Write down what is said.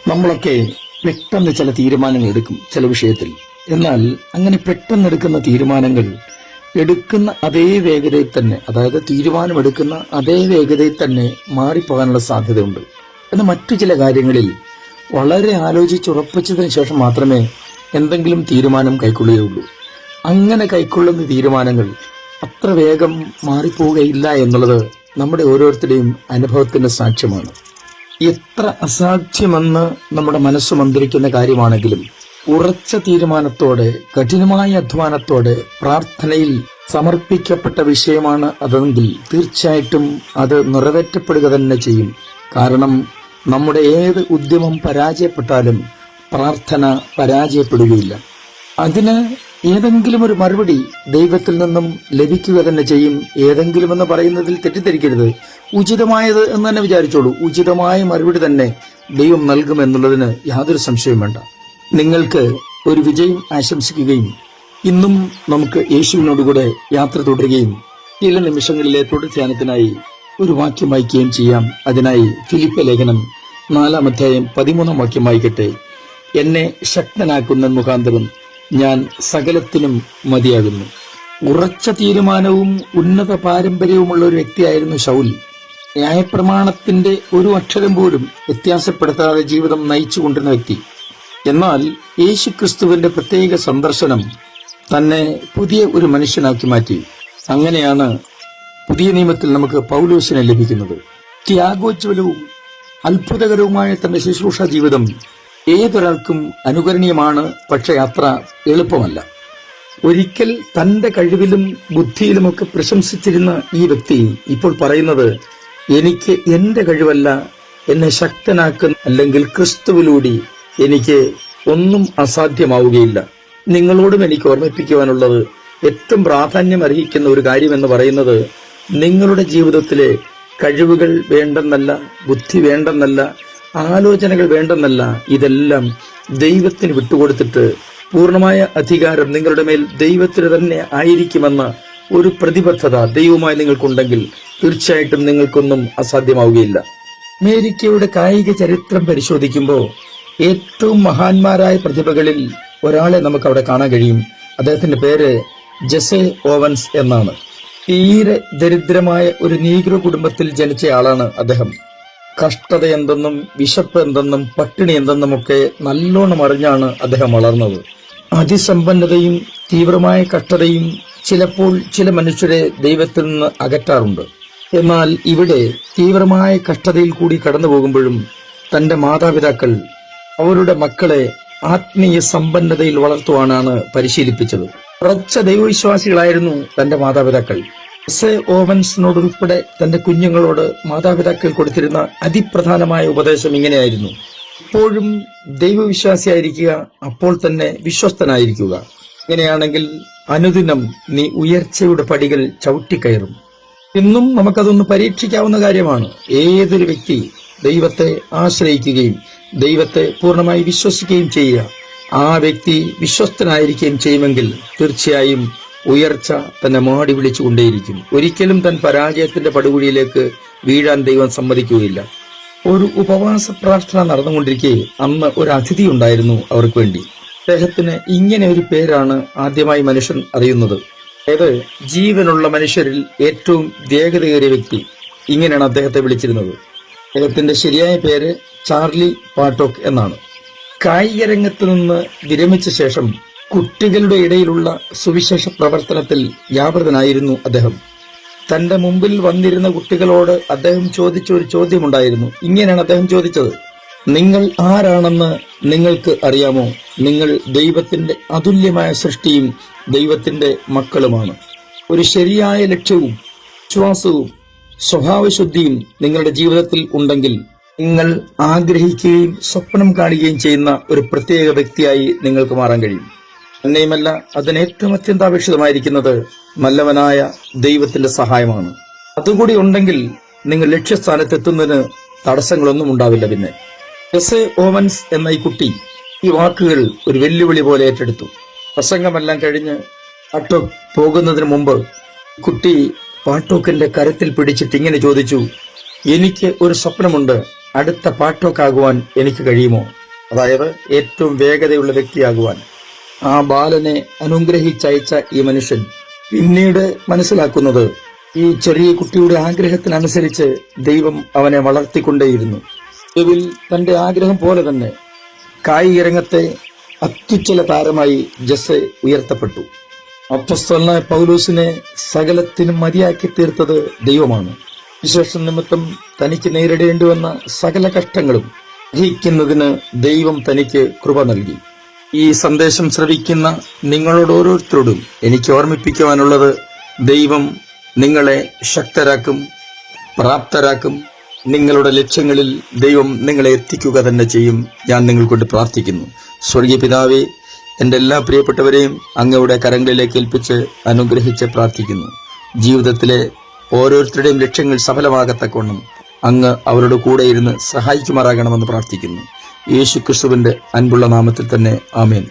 നമ്മളൊക്കെ പെട്ടെന്ന് ചില തീരുമാനങ്ങൾ എടുക്കും ചില വിഷയത്തിൽ. എന്നാൽ അങ്ങനെ പെട്ടെന്നെടുക്കുന്ന തീരുമാനങ്ങൾ എടുക്കുന്ന അതേ വേഗതയിൽ തന്നെ, അതായത് തീരുമാനമെടുക്കുന്ന അതേ വേഗതയിൽ തന്നെ മാറിപ്പോകാനുള്ള സാധ്യതയുണ്ട്. എന്നാൽ മറ്റു ചില കാര്യങ്ങളിൽ വളരെ ആലോചിച്ചുറപ്പിച്ചതിന് ശേഷം മാത്രമേ എന്തെങ്കിലും തീരുമാനം കൈക്കൊള്ളുകയുള്ളൂ. അങ്ങനെ കൈക്കൊള്ളുന്ന തീരുമാനങ്ങൾ അത്ര വേഗം മാറിപ്പോവുകയില്ല എന്നുള്ളത് നമ്മുടെ ഓരോരുത്തരുടെയും അനുഭവത്തിന്റെ സാക്ഷ്യമാണ്. എത്ര അസാധ്യമെന്ന് നമ്മുടെ മനസ്സ് മന്ത്രിക്കുന്ന കാര്യമാണെങ്കിലും ഉറച്ച തീരുമാനത്തോടെ, കഠിനമായ അധ്വാനത്തോടെ, പ്രാർത്ഥനയിൽ സമർപ്പിക്കപ്പെട്ട വിഷയമാണ് അതെങ്കിൽ തീർച്ചയായിട്ടും അത് നിറവേറ്റപ്പെടുക തന്നെ ചെയ്യും. കാരണം നമ്മുടെ ഏത് ഉദ്യമം പരാജയപ്പെട്ടാലും പ്രാർത്ഥന പരാജയപ്പെടുകയില്ല. അതിന് ഏതെങ്കിലും ഒരു മറുപടി ദൈവത്തിൽ നിന്നും ലഭിക്കുക തന്നെ ചെയ്യും. ഏതെങ്കിലും എന്ന് പറയുന്നതിൽ തെറ്റിദ്ധരിക്കരുത്, ഉചിതമായത് എന്ന് തന്നെ വിചാരിച്ചോളൂ. ഉചിതമായ മറുപടി തന്നെ ദൈവം നൽകുമെന്നുള്ളതിന് യാതൊരു സംശയവും വേണ്ട. നിങ്ങൾക്ക് ഒരു വിജയം ആശംസിക്കുകയും ഇന്നും നമുക്ക് യേശുവിനോടുകൂടെ യാത്ര തുടരുകയും ചില നിമിഷങ്ങളിലെ തുടർ ധ്യാനത്തിനായി ഒരു വാക്യം വായിക്കുകയും ചെയ്യാം. അതിനായി ഫിലിപ്പ് ലേഖനം 4-ാം അധ്യായം 13-ാം വാക്യം വായിക്കട്ടെ. എന്നെ ശക്തനാക്കുന്ന മുഖാന്തരം ഞാൻ സകലത്തിനും മതിയാകുന്നു. ഉറച്ച തീരുമാനവും ഉന്നത പാരമ്പര്യവുമുള്ള ഒരു വ്യക്തിയായിരുന്നു ശൗൽ. ന്യായപ്രമാണത്തിന്റെ ഒരു അക്ഷരം പോലും വ്യത്യാസപ്പെടുത്താതെ ജീവിതം നയിച്ചുകൊണ്ടിരുന്ന വ്യക്തി. എന്നാൽ യേശുക്രിസ്തുവിന്റെ പ്രത്യേക സന്ദർശനം തന്നെ പുതിയ ഒരു മനുഷ്യനാക്കി മാറ്റി. അങ്ങനെയാണ് പുതിയ നിയമത്തിൽ നമുക്ക് പൗലോസിനെ ലഭിക്കുന്നത്. ത്യാഗോജ്വലവും അത്ഭുതകരവുമായ തന്റെ ശുശ്രൂഷ ജീവിതം ഏതൊരാൾക്കും അനുകരണീയമാണ്. പക്ഷെ അത്ര എളുപ്പമല്ല. ഒരിക്കൽ തന്റെ കഴിവിലും ബുദ്ധിയിലുമൊക്കെ പ്രശംസിച്ചിരുന്ന ഈ വ്യക്തി ഇപ്പോൾ പറയുന്നത്, എനിക്ക് എന്റെ കഴിവല്ല, എന്നെ ശക്തനാക്കുന്ന അല്ലെങ്കിൽ ക്രിസ്തുവിലൂടെ എനിക്ക് ഒന്നും അസാധ്യമാവുകയില്ല. നിങ്ങളോടും എനിക്ക് ഓർമ്മിപ്പിക്കുവാനുള്ളത്, ഏറ്റവും പ്രാധാന്യം അർഹിക്കുന്ന ഒരു കാര്യമെന്ന് പറയുന്നത്, നിങ്ങളുടെ ജീവിതത്തിലെ കഴിവുകൾ വേണ്ടെന്നല്ല, ബുദ്ധി വേണ്ടെന്നല്ല, ആലോചനകൾ വേണ്ടെന്നല്ല, ഇതെല്ലാം ദൈവത്തിന് വിട്ടുകൊടുത്തിട്ട് പൂർണ്ണമായ അധികാരം നിങ്ങളുടെ മേൽ ദൈവത്തിന് തന്നെ ആയിരിക്കുമെന്ന ഒരു പ്രതിബദ്ധത ദൈവവുമായി നിങ്ങൾക്കുണ്ടെങ്കിൽ തീർച്ചയായിട്ടും നിങ്ങൾക്കൊന്നും അസാധ്യമാവുകയില്ല. അമേരിക്കയുടെ കായിക ചരിത്രം പരിശോധിക്കുമ്പോൾ ഏറ്റവും മഹാന്മാരായ പ്രതിഭകളിൽ ഒരാളെ നമുക്ക് അവിടെ കാണാൻ കഴിയും. അദ്ദേഹത്തിന്റെ പേര് ജെസെ ഓവൻസ് എന്നാണ്. തീരെ ദരിദ്രമായ ഒരു നീഗ്രോ കുടുംബത്തിൽ ജനിച്ച ആളാണ് അദ്ദേഹം. കഷ്ടത എന്തെന്നും വിശപ്പ് എന്തെന്നും പട്ടിണി എന്തെന്നുമൊക്കെ നല്ലോണം അറിഞ്ഞാണ് അദ്ദേഹം വളർന്നത്. അതിസമ്പന്നതയും തീവ്രമായ കഷ്ടതയും ചിലപ്പോൾ ചില മനുഷ്യരെ ദൈവത്തിൽ നിന്ന് അകറ്റാറുണ്ട്. എന്നാൽ ഇവിടെ തീവ്രമായ കഷ്ടതയിൽ കൂടി കടന്നു പോകുമ്പോഴും തന്റെ മാതാപിതാക്കൾ അവരുടെ മക്കളെ ആത്മീയ സമ്പന്നതയിൽ വളർത്തുവാനാണ് പരിശീലിപ്പിച്ചത്. ഉറച്ച ദൈവവിശ്വാസികളായിരുന്നു തന്റെ മാതാപിതാക്കൾ. ജെസെ ഓവൻസിനോടുൾപ്പെടെ തന്റെ കുഞ്ഞുങ്ങളോട് മാതാപിതാക്കൾ കൊടുത്തിരുന്ന അതിപ്രധാനമായ ഉപദേശം ഇങ്ങനെയായിരുന്നു: എപ്പോഴും ദൈവവിശ്വാസിയായിരിക്കുക, അപ്പോൾ തന്നെ വിശ്വസ്തനായിരിക്കുക. ഇങ്ങനെയാണെങ്കിൽ അനുദിനം നീ ഉയർച്ചയുടെ പടികൾ ചവിട്ടിക്കയറും. ഇന്നും നമുക്കതൊന്ന് പരീക്ഷിക്കാവുന്ന കാര്യമാണ്. ഏതൊരു വ്യക്തി ദൈവത്തെ ആശ്രയിക്കുകയും ദൈവത്തെ പൂർണ്ണമായി വിശ്വസിക്കുകയും ചെയ്യുക, ആ വ്യക്തി വിശ്വസ്തനായിരിക്കുകയും ചെയ്യുമെങ്കിൽ തീർച്ചയായും ഉയർച്ച തന്നെ മാടി വിളിച്ചുകൊണ്ടേയിരിക്കും. ഒരിക്കലും തൻ പരാജയത്തിന്റെ പടുകുഴിയിലേക്ക് വീഴാൻ ദൈവം സമ്മതിക്കുകയില്ല. ഒരു ഉപവാസ പ്രാർത്ഥന നടന്നുകൊണ്ടിരിക്കെ അന്ന് ഒരു അതിഥി ഉണ്ടായിരുന്നു അവർക്ക് വേണ്ടി. അദ്ദേഹത്തിന് ഇങ്ങനെ ഒരു പേരാണ് ആദ്യമായി മനുഷ്യൻ അറിയുന്നത്. അതായത് ജീവനുള്ള മനുഷ്യരിൽ ഏറ്റവും വേഗതയേറിയ വ്യക്തി, ഇങ്ങനെയാണ് അദ്ദേഹത്തെ വിളിച്ചിരുന്നത്. അദ്ദേഹത്തിന്റെ ശരിയായ പേര് ചാർലി പാട്ടോക്ക് എന്നാണ്. കായിക രംഗത്ത് നിന്ന് വിരമിച്ച ശേഷം കുട്ടികളുടെ ഇടയിലുള്ള സുവിശേഷ പ്രവർത്തനത്തിൽ വ്യാപൃതനായിരുന്നു അദ്ദേഹം. തന്റെ മുമ്പിൽ വന്നിരുന്ന കുട്ടികളോട് അദ്ദേഹം ചോദിച്ച ഒരു ചോദ്യമുണ്ടായിരുന്നു. ഇങ്ങനെയാണ് അദ്ദേഹം ചോദിച്ചത്: നിങ്ങൾ ആരാണെന്ന് നിങ്ങൾക്ക് അറിയാമോ? നിങ്ങൾ ദൈവത്തിന്റെ അതുല്യമായ സൃഷ്ടിയും ദൈവത്തിന്റെ മക്കളുമാണ്. ഒരു ശരിയായ ലക്ഷ്യവും വിശ്വാസവും സ്വഭാവശുദ്ധിയും നിങ്ങളുടെ ജീവിതത്തിൽ ഉണ്ടെങ്കിൽ നിങ്ങൾ ആഗ്രഹിക്കുകയും സ്വപ്നം കാണുകയും ചെയ്യുന്ന ഒരു പ്രത്യേക വ്യക്തിയായി നിങ്ങൾക്ക് മാറാൻ കഴിയും. തന്നെയുമല്ല, അതിന് ഏറ്റവും അത്യന്താപേക്ഷിതമായിരിക്കുന്നത് നല്ലവനായ ദൈവത്തിന്റെ സഹായമാണ്. അതുകൂടി ഉണ്ടെങ്കിൽ നിങ്ങൾ ലക്ഷ്യസ്ഥാനത്തെത്തുന്നതിന് തടസ്സങ്ങളൊന്നും ഉണ്ടാവില്ല. പിന്നെ ജെസെ ഓവൻസ് എന്ന ഈ കുട്ടി ഈ വാക്കുകൾ ഒരു വെല്ലുവിളി പോലെ ഏറ്റെടുത്തു. പ്രസംഗമെല്ലാം കഴിഞ്ഞ് പാട്ടോക്ക് പോകുന്നതിന് മുമ്പ് കുട്ടി പാട്ടോക്കിന്റെ കരത്തിൽ പിടിച്ചിട്ട് ഇങ്ങനെ ചോദിച്ചു: എനിക്ക് ഒരു സ്വപ്നമുണ്ട്, അടുത്ത പാട്ടോക്കാകുവാൻ എനിക്ക് കഴിയുമോ? അതായത് ഏറ്റവും വേഗതയുള്ള വ്യക്തിയാകുവാൻ ആ ബാലനെ അനുഗ്രഹിച്ചയച്ച ഈ മനുഷ്യൻ പിന്നീട് മനസ്സിലാക്കുന്നത് ഈ ചെറിയ കുട്ടിയുടെ ആഗ്രഹത്തിനനുസരിച്ച് ദൈവം അവനെ വളർത്തിക്കൊണ്ടേയിരുന്നു. ഒടുവിൽ തന്റെ ആഗ്രഹം പോലെ തന്നെ കായിക രംഗത്തെ അത്യുജ്വല താരമായി ജസ്സെ ഉയർത്തപ്പെട്ടു. അപ്പോസ്തലനായ പൗലോസിനെ സകലത്തിനും മതിയാക്കി തീർത്തത് ദൈവമാണ്. വിശേഷം നിമിത്തം തനിക്ക് നേരിടേണ്ടി വന്ന സകല കഷ്ടങ്ങളും സഹിക്കുന്നതിന് ദൈവം തനിക്ക് കൃപ നൽകി. ഈ സന്ദേശം ശ്രവിക്കുന്ന നിങ്ങളോട് ഓരോരുത്തരോടും എനിക്ക് ഓർമ്മിപ്പിക്കുവാനുള്ളത്, ദൈവം നിങ്ങളെ ശക്തരാക്കും, പ്രാപ്തരാക്കും. നിങ്ങളുടെ ലക്ഷ്യങ്ങളിൽ ദൈവം നിങ്ങളെ എത്തിക്കുക തന്നെ ചെയ്യും. ഞാൻ നിങ്ങൾക്കൊണ്ട് പ്രാർത്ഥിക്കുന്നു. സ്വർഗീയ പിതാവേ, എൻ്റെ എല്ലാ പ്രിയപ്പെട്ടവരെയും അങ്ങയുടെ കരങ്ങളിലേക്ക് ഏൽപ്പിച്ച് അനുഗ്രഹിച്ച് പ്രാർത്ഥിക്കുന്നു. ജീവിതത്തിലെ ഓരോരുത്തരുടെയും ലക്ഷ്യങ്ങൾ സഫലമാകത്തക്കവണ്ണം അങ്ങ് അവരുടെ കൂടെ ഇരുന്ന് സഹായിക്കുമാറാകണമെന്ന് പ്രാർത്ഥിക്കുന്നു. യേശു ക്രിസ്തുവിന്റെ അൻപുള്ള നാമത്തിൽ തന്നെ ആമേൻ.